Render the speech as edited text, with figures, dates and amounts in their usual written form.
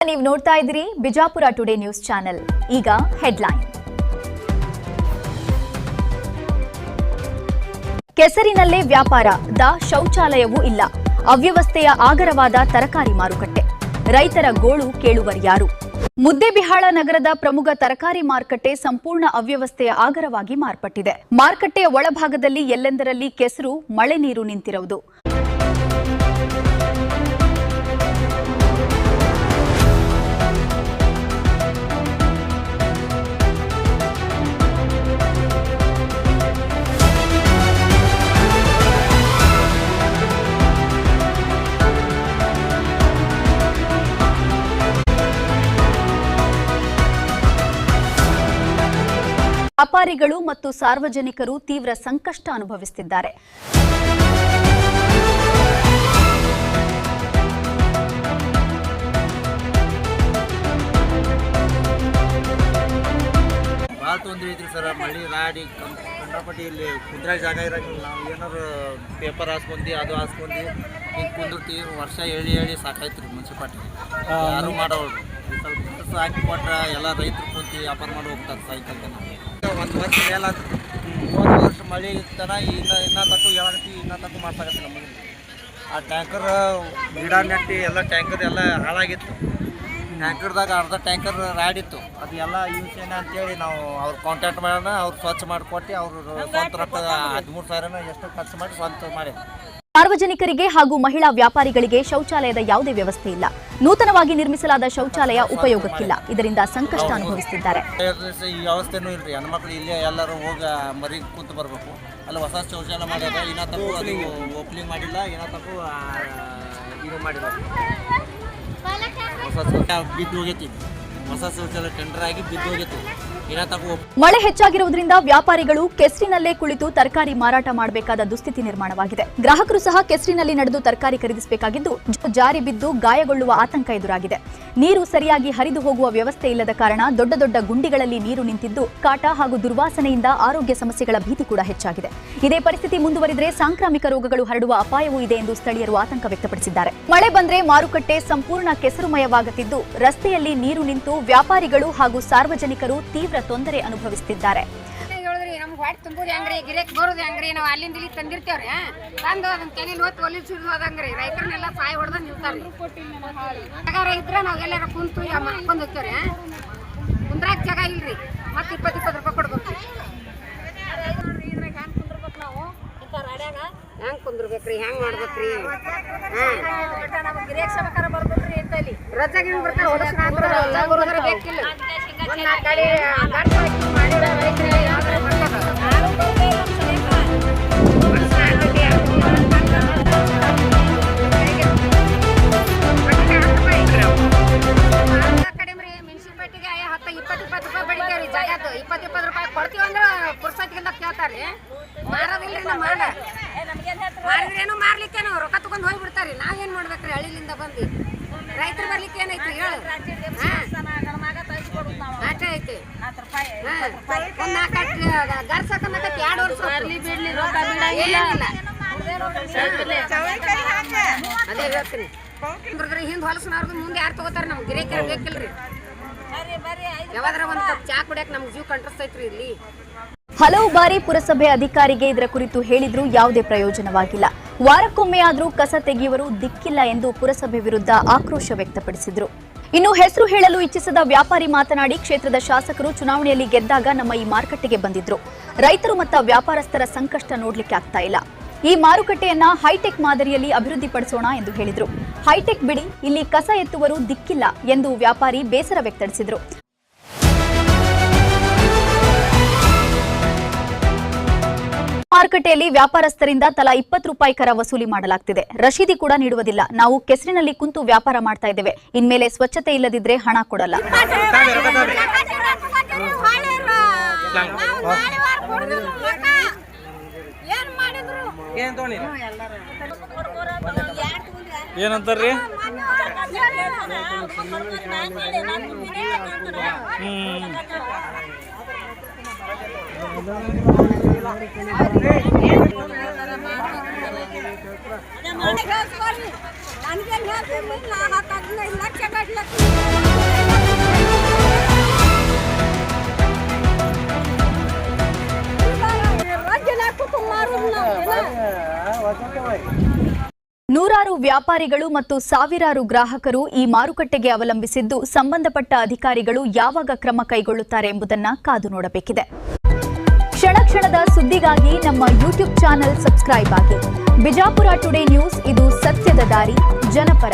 ನೀವು ನೋಡ್ತಾ ಇದ್ದೀರಿ ಬಿಜಾಪುರ ಟುಡೇ ನ್ಯೂಸ್ ಚಾನೆಲ್. ಈಗ ಹೆಡ್ಲೈನ್. ಕೆಸರಿನಲ್ಲೇ ವ್ಯಾಪಾರ, ಶೌಚಾಲಯವೂ ಇಲ್ಲ, ಅವ್ಯವಸ್ಥೆಯ ಆಗರವಾದ ತರಕಾರಿ ಮಾರುಕಟ್ಟೆ. ರೈತರ ಗೋಳು ಕೇಳುವರ್ಯಾರು? ಮುದ್ದೇಬಿಹಾಳ ನಗರದ ಪ್ರಮುಖ ತರಕಾರಿ ಮಾರುಕಟ್ಟೆ ಸಂಪೂರ್ಣ ಅವ್ಯವಸ್ಥೆಯ ಆಗರವಾಗಿ ಮಾರ್ಪಟ್ಟಿದೆ. ಮಾರುಕಟ್ಟೆಯ ಒಳಭಾಗದಲ್ಲಿ ಎಲ್ಲೆಂದರಲ್ಲಿ ಕೆಸರು, ಮಳೆ ನೀರು ನಿಂತಿರುವುದು. ವ್ಯಾಪಾರಿಗಳು ಮತ್ತು ಸಾರ್ವಜನಿಕರು ತೀವ್ರ ಸಂಕಷ್ಟ ಅನುಭವಿಸುತ್ತಿದ್ದಾರೆ. ಭಾಳ ತೊಂದರೆ ಐತ್ರಿ ಸರ್. ಮಳೆ ರಾಡಿ ಕಂಡಪಟ್ಟಿ ಇಲ್ಲಿ ಕುಂದ್ರಾಗ ಜಾಗ ಇರಂಗಿಲ್ಲ. ನಾವು ಏನಾರು ಪೇಪರ್ ಹಾಸ್ಕೊಂಡಿ ಅದು ಹಾಸ್ಕೊಂಡು ಹಿಂಗೆ ಕುಂದಿರ್ತೀವಿ. ವರ್ಷ ಹೇಳಿ ಸಾಕಾಯ್ತು ರೀ ಮುನ್ಸಿಪಾಲ್ಟಿ. ಯಾರು ಮಾಡೋರು ಸ್ವಲ್ಪ ಕೆಲಸ ಹಾಕಿ ಕೊಟ್ರೆ ಎಲ್ಲ ರೈತರು ಕುಂತು ವ್ಯಾಪಾರ ಮಾಡಿ ಹೋಗ್ತಾರೆ. ಸೈಕಲ್ ಒಂದು ವರ್ಷ ಎಲ್ಲ ಹೋದ ವರ್ಷ ಮಳೆ ಇತ್ತನ ಇನ್ನೂ ತಕ್ಕ ಹೇಳತ್ತಿ ಇನ್ನೂ ತಕ್ಕ ಮಾಡ್ಸಾಕತ್ತಿ ನಮಗೆ. ಆ ಟ್ಯಾಂಕರ್ ಗಿಡ ನೆಟ್ಟಿ ಎಲ್ಲ ಟ್ಯಾಂಕರ್ ಎಲ್ಲ ಹಾಳಾಗಿತ್ತು. ಟ್ಯಾಂಕರ್ದಾಗ ಅರ್ಧ ಟ್ಯಾಂಕರ್ ರಾಡಿತ್ತು. ಅದು ಎಲ್ಲ ಯೂಸ್ ಏನ ಅಂತೇಳಿ ನಾವು ಅವ್ರು ಕಾಂಟ್ಯಾಕ್ಟ್ ಮಾಡೋಣ, ಅವ್ರು ಸ್ವಚ್ಛ ಮಾಡಿಕೊಟ್ಟು ಅವರು ಸ್ವಂತ ರೊಕ್ಕ 13,000 ಎಷ್ಟು ಖರ್ಚು ಮಾಡಿ ಸ್ವಂತ ಮಾಡಿ. ಸಾರ್ವಜನಿಕರಿಗೆ ಹಾಗೂ ಮಹಿಳಾ ವ್ಯಾಪಾರಿಗಳಿಗೆ ಶೌಚಾಲಯದ ಯಾವುದೇ ವ್ಯವಸ್ಥೆ ಇಲ್ಲ. ನೂತನವಾಗಿ ನಿರ್ಮಿಸಲಾದ ಶೌಚಾಲಯ ಉಪಯೋಗಕ್ಕಿಲ್ಲ. ಇದರಿಂದ ಸಂಕಷ್ಟ ಅನುಭವಿಸುತ್ತಿದ್ದಾರೆ. ಈ ವ್ಯವಸ್ಥೆನೂ ಇಲ್ರಿ. ಹೆಣ್ಮಕ್ಳು ಇಲ್ಲೇ ಎಲ್ಲರೂ ಹೋಗಿ ಮರಿ ಕೂತು ಬರಬೇಕು. ಅಲ್ಲಿ ಹೊಸ ಶೌಚಾಲಯ ಮಾಡ್ಯಾರ. ಇನ್ನೂ ತಪ್ಪು ಅದು ಓಪನಿಂಗ್ ಮಾಡಿಲ್ಲ. ಇನ್ನೂ ತಪ್ಪು ಇದು ಮಾಡಿಲ್ಲ. ಹೊಸ ಶೌಚಾಲಯ ಬಿದ್ದು ಹೋಗೈತಿ. ಹೊಸ ಶೌಚಾಲಯ ಟೆಂಡರ್ ಆಗಿ ಬಿದ್ದು ಹೋಗೈತಿ. ಮಳೆ ಹೆಚ್ಚಾಗಿರುವುದರಿಂದ ವ್ಯಾಪಾರಿಗಳು ಕೆಸರಿನಲ್ಲೇ ಕುಳಿತು ತರಕಾರಿ ಮಾರಾಟ ಮಾಡಬೇಕಾದ ದುಸ್ಥಿತಿ ನಿರ್ಮಾಣವಾಗಿದೆ. ಗ್ರಾಹಕರು ಸಹ ಕೆಸರಿನಲ್ಲಿ ನಡೆದು ತರಕಾರಿ ಖರೀದಿಸಬೇಕಾಗಿದ್ದು ಜಾರಿ ಬಿದ್ದು ಗಾಯಗೊಳ್ಳುವ ಆತಂಕ ಎದುರಾಗಿದೆ. ನೀರು ಸರಿಯಾಗಿ ಹರಿದು ಹೋಗುವ ವ್ಯವಸ್ಥೆ ಇಲ್ಲದ ಕಾರಣ ದೊಡ್ಡ ದೊಡ್ಡ ಗುಂಡಿಗಳಲ್ಲಿ ನೀರು ನಿಂತಿದ್ದು ಕಾಟ ಹಾಗೂ ದುರ್ವಾಸನೆಯಿಂದ ಆರೋಗ್ಯ ಸಮಸ್ಯೆಗಳ ಭೀತಿ ಕೂಡ ಹೆಚ್ಚಾಗಿದೆ. ಇದೇ ಪರಿಸ್ಥಿತಿ ಮುಂದುವರಿದರೆ ಸಾಂಕ್ರಾಮಿಕ ರೋಗಗಳು ಹರಡುವ ಅಪಾಯವೂ ಇದೆ ಎಂದು ಸ್ಥಳೀಯರು ಆತಂಕ ವ್ಯಕ್ತಪಡಿಸಿದ್ದಾರೆ. ಮಳೆ ಬಂದ್ರೆ ಮಾರುಕಟ್ಟೆ ಸಂಪೂರ್ಣ ಕೆಸರುಮಯವಾಗುತ್ತಿದ್ದು ರಸ್ತೆಯಲ್ಲಿ ನೀರು ನಿಂತು ವ್ಯಾಪಾರಿಗಳು ಹಾಗೂ ಸಾರ್ವಜನಿಕರು ತೀವ್ರ ತೊಂದರೆ ಅನುಭವಿಸುತ್ತಿದ್ದಾರೆ. ನಮ್ಗೆ ಹೊಟ್ಟೆ ತುಂಬೋದು ಹೆಂಗ್ರಿ, ಗಿರೇಕ್ ಬರೋದು ಹೆಂಗ್ರಿ? ನಾವು ಅಲ್ಲಿಂದ ಇಲ್ಲಿ ತಂದಿರ್ತೇವ್ರಿ. ತಂದು ಅದನ್ನ ಕೆಲಿಲಿ ಹೊತ್ತು ಒಲಿ ಸುರಿದು ಹೋದಂಗ್ರಿ ರೈತರನ್ನೆಲ್ಲ ಸಾಯಿ ಹೊಡೆದ ನಿಲ್ತಾರ್ರಿ. ಜಾಗ ಇದ್ರೆ ನಾವು ಎಲ್ಲಾರ ಕುಂತು ಮಾಡ್ಕೊಂಡು ಹೋಗ್ತೇವ್ರಿ. ಕುಂದ್ರಾಕ ಜಾಗ ಇಲ್ರಿ. ಮತ್ತೆ 20 ರೂಪಾಯಿ ಕೊಡ್ಬೇಕು. ಇದ್ರಾಗ ಹೆಂಗ್ ಕುಂದ್ರಬೇಕು ನಾವು? ಇಂಥ ರಾಡ್ಯಾಗ ಹೆಂಗ್ ಕುಂದ್ರಬೇಕ್ರಿ? ಹೆಂಗ್ ಮಾಡ್ಬೇಕ್ರಿ? ನಮ್ಗೆ ಗಿರೇಕ್ ಸಭಕಾರ ಬರ್ಬೇಕ್ರಿ. ಇಂತಲ್ಲಿ ರಜಾಗ ಹೆಂಗ್ ಬರ್ತಾರೆ? ಬೇಕಿಲ್ಲ. ಒಂದು ಕಡೆ ಗಟ್ಟ ಮಾಡಿರೋ ರೈತರು ಯಾವ್ದಾರ ಕಡಿಮೆ ಮುನ್ಸಿಪಾಲ್ಟಿಗೆ 10-20 ರೂಪಾಯಿ ಬೆಳಿತೇವ್ರಿ. ಜಾಗದ್ದು 20 ರೂಪಾಯಿ ಕೊಡ್ತೀವಿ ಅಂದ್ರೆ ಪುರ್ಸತ್ತಿಗಿಂತ ಕೇಳ್ತಾರ್ರಿ. ಮಾರೋದಿಲ್ರಿ. ನಮ್ಮ ಮಾರಿದ್ರೇನು ಮಾರ್ಲಿಕ್ಕೇನು ರೊಕ್ಕ ತಗೊಂಡು ಹೋಗ್ಬಿಡ್ತಾರ್ರಿ. ನಾವೇನ್ ಮಾಡ್ಬೇಕ್ರಿ? ಹಳ್ಳಿಲಿಂದ ಬಂದು ರೈತರು ಬರ್ಲಿಕ್ಕೆ ಏನೈತ್ರಿ ಹೇಳು? ಆಟ ಐತಿ. ಒಂದು 4 ಗರ್ಸ್ ಹಾಕಿ 2 ವರ್ಷ ಏನಿಲ್ಲ. ಅದೇ ಹೇಳ್ತೀನಿ. ಹಿಂದೆ ಹೊಲಸನವ್ರದ್ದು ಮುಂದೆ ಯಾರು ತಗೋತಾರ? ನಮ್ಗೆ ಗಿರೇಕರ ಬೇಕಿಲ್ರಿ. ಯಾವಾದ್ರ ಒಂದು ಕಪ್ ಚಾ ಕುಡಿಯಕ್ಕೆ ನಮ್ಗೆ ಜೀವ ಕಂಟ್ರಸ್ತೈತ್ರಿ ಇಲ್ಲಿ. ಹಲವು ಬಾರಿ ಪುರಸಭೆ ಅಧಿಕಾರಿಗೆ ಇದರ ಕುರಿತು ಹೇಳಿದ್ರೂ ಯಾವುದೇ ಪ್ರಯೋಜನವಾಗಿಲ್ಲ. ವಾರಕ್ಕೊಮ್ಮೆ ಆದರೂ ಕಸ ತೆಗೆಯುವರು ದಿಕ್ಕಿಲ್ಲ ಎಂದು ಪುರಸಭೆ ವಿರುದ್ಧ ಆಕ್ರೋಶ ವ್ಯಕ್ತಪಡಿಸಿದರು. ಇನ್ನು ಹೆಸರು ಹೇಳಲು ಇಚ್ಛಿಸದ ವ್ಯಾಪಾರಿ ಮಾತನಾಡಿ, ಕ್ಷೇತ್ರದ ಶಾಸಕರು ಚುನಾವಣೆಯಲ್ಲಿ ಗೆದ್ದಾಗ ನಮ್ಮ ಈ ಮಾರುಕಟ್ಟೆಗೆ ಬಂದಿದ್ರು. ರೈತರು ಮತ್ತು ವ್ಯಾಪಾರಸ್ಥರ ಸಂಕಷ್ಟ ನೋಡ್ಲಿಕ್ಕೆ ಆಗ್ತಾ ಇಲ್ಲ. ಈ ಮಾರುಕಟ್ಟೆಯನ್ನ ಹೈಟೆಕ್ ಮಾದರಿಯಲ್ಲಿ ಅಭಿವೃದ್ಧಿಪಡಿಸೋಣ ಎಂದು ಹೇಳಿದ್ರು. ಹೈಟೆಕ್ ಬಿಡಿ, ಇಲ್ಲಿ ಕಸ ಎತ್ತುವರು ದಿಕ್ಕಿಲ್ಲ ಎಂದು ವ್ಯಾಪಾರಿ ಬೇಸರ ವ್ಯಕ್ತಪಡಿಸಿದ್ರು. ಮಾರುಕಟ್ಟೆಯಲ್ಲಿ ವ್ಯಾಪಾರಸ್ಥರಿಂದ ತಲಾ 20 ರೂಪಾಯಿ ಕರ ವಸೂಲಿ ಮಾಡಲಾಗ್ತಿದೆ. ರಶೀದಿ ಕೂಡ ನೀಡುವುದಿಲ್ಲ. ನಾವು ಕೆಸರಿನಲ್ಲಿ ಕುಂತು ವ್ಯಾಪಾರ ಮಾಡ್ತಾ ಇದ್ದೇವೆ. ಇನ್ಮೇಲೆ ಸ್ವಚ್ಛತೆ ಇಲ್ಲದಿದ್ರೆ ಹಣ ಕೊಡಲ್ಲ. ಏನಂತಾರ್ರಿ? ನನಗೆ ನೂರಾರು ವ್ಯಾಪಾರಿಗಳು ಮತ್ತು ಸಾವಿರಾರು ಗ್ರಾಹಕರು ಈ ಮಾರುಕಟ್ಟೆಗೆ ಅವಲಂಬಿಸಿದ್ದು ಸಂಬಂಧಪಟ್ಟ ಅಧಿಕಾರಿಗಳು ಯಾವಾಗ ಕ್ರಮ ಕೈಗೊಳ್ಳುತ್ತಾರೆ ಎಂಬುದನ್ನು ಕಾದು ನೋಡಬೇಕಿದೆ. ಕ್ಷಣ ಕ್ಷಣದ ಸುದ್ದಿಗಾಗಿ ನಮ್ಮ ಯೂಟ್ಯೂಬ್ ಚಾನೆಲ್ ಸಬ್ಸ್ಕ್ರೈಬ್ ಆಗಿ. ಬಿಜಾಪುರ ಟುಡೇ ನ್ಯೂಸ್, ಇದು ಸತ್ಯದ ದಾರಿ, ಜನಪರ.